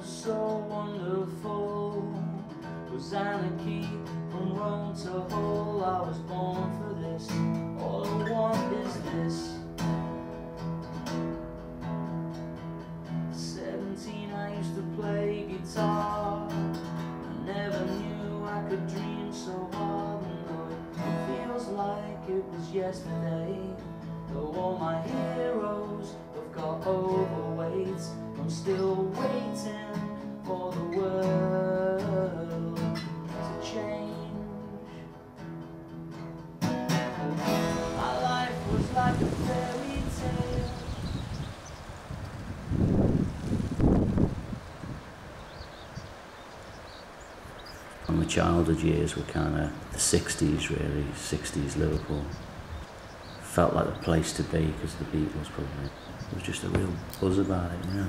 was so wonderful. Was anarchy from Rome to Hull. I was born for this. All I want is this. 17 I used to play guitar. I never knew I could dream so hard. And though it feels like it was yesterday, though all my heroes have got overweight, I'm still waiting for the world to change. My life was like a fairy tale. My childhood years were kind of the 60s really, 60s Liverpool. Felt like the place to be because the Beatles probably. There was just a real buzz about it, you know.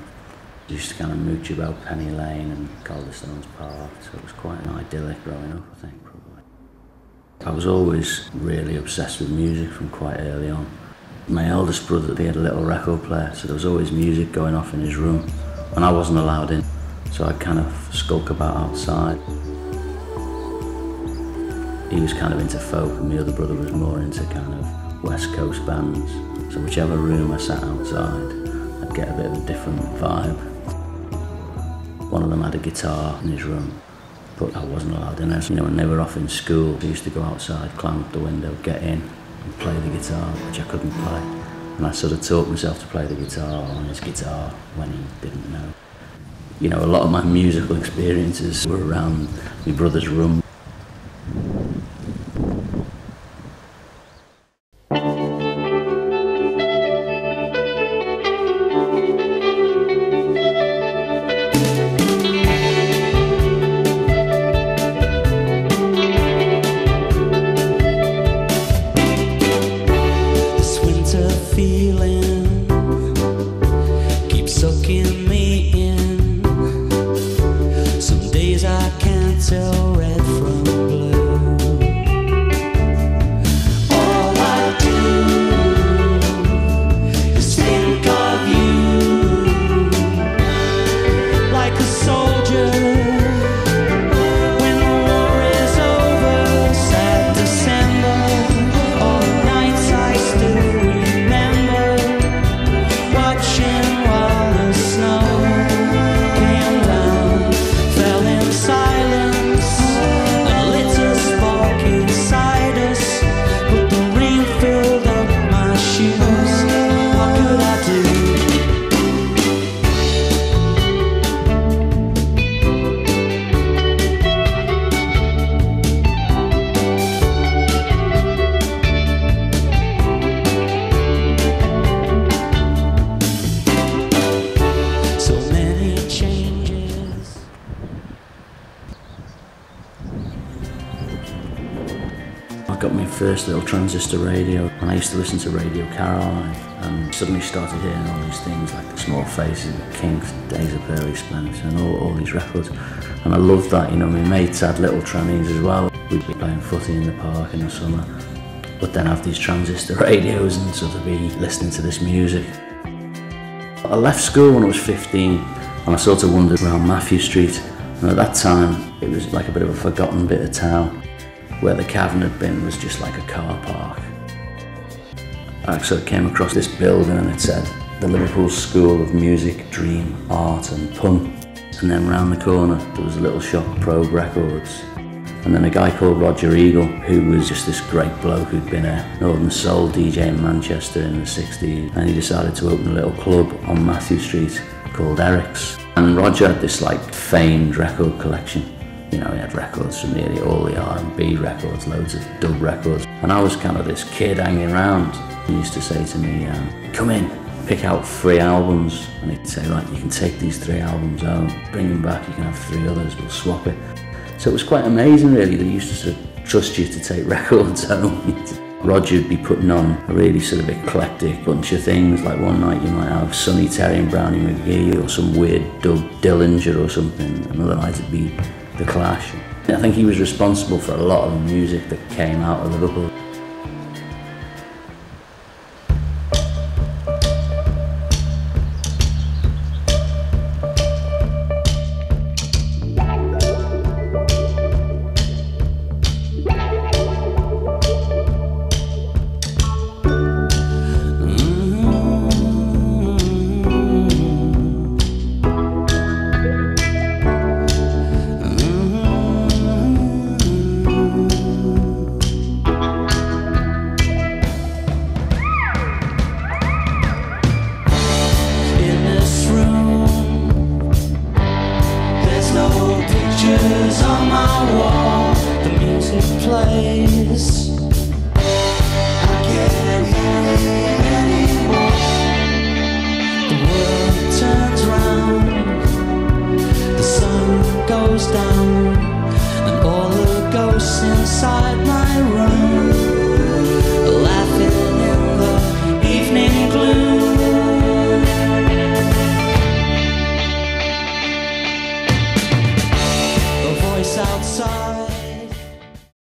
Used to kind of mooch about Penny Lane and Calderstones Park, so it was quite an idyllic growing up, I think, probably. I was always really obsessed with music from quite early on. My eldest brother, he had a little record player, so there was always music going off in his room, and I wasn't allowed in, so I'd kind of skulk about outside. He was kind of into folk, and my other brother was more into kind of West Coast bands, so whichever room I sat outside, I'd get a bit of a different vibe. One of them had a guitar in his room, but I wasn't allowed in there. You know, when they were off in school, they used to go outside, climb up the window, get in and play the guitar, which I couldn't play. And I sort of taught myself to play the guitar on his guitar when he didn't know. You know, a lot of my musical experiences were around my brother's room. I got my first little transistor radio, and I used to listen to Radio Caroline, and suddenly started hearing all these things like The Small Faces, The Kinks, Days of Pearly Splendor, and all these records. And I loved that, you know, my mates had little trannies as well. We'd be playing footy in the park in the summer, but then have these transistor radios and sort of be listening to this music. I left school when I was 15, and I sort of wandered around Matthew Street, and at that time it was like a bit of a forgotten bit of town. Where the cavern had been was just like a car park. I sort of came across this building and it said, the Liverpool School of Music, Dream, Art and Pun. And then round the corner there was a little shop, Probe Records. And then a guy called Roger Eagle, who was just this great bloke who'd been a Northern Soul DJ in Manchester in the 60s. And he decided to open a little club on Matthew Street called Eric's. And Roger had this like famed record collection. You know, he had records from nearly all the R&B records, loads of dub records. And I was kind of this kid hanging around. He used to say to me, come in, pick out 3 albums. And he'd say, right, you can take these 3 albums home, bring them back, you can have 3 others, we'll swap it. So it was quite amazing really, they used to sort of trust you to take records home. Roger would be putting on a really sort of eclectic bunch of things, like one night you might have Sonny Terry and Brownie McGee, or some weird dub Dillinger or something, another night it'd be The Clash. I think he was responsible for a lot of the music that came out of Liverpool. around. The sun goes down, and all the ghosts inside my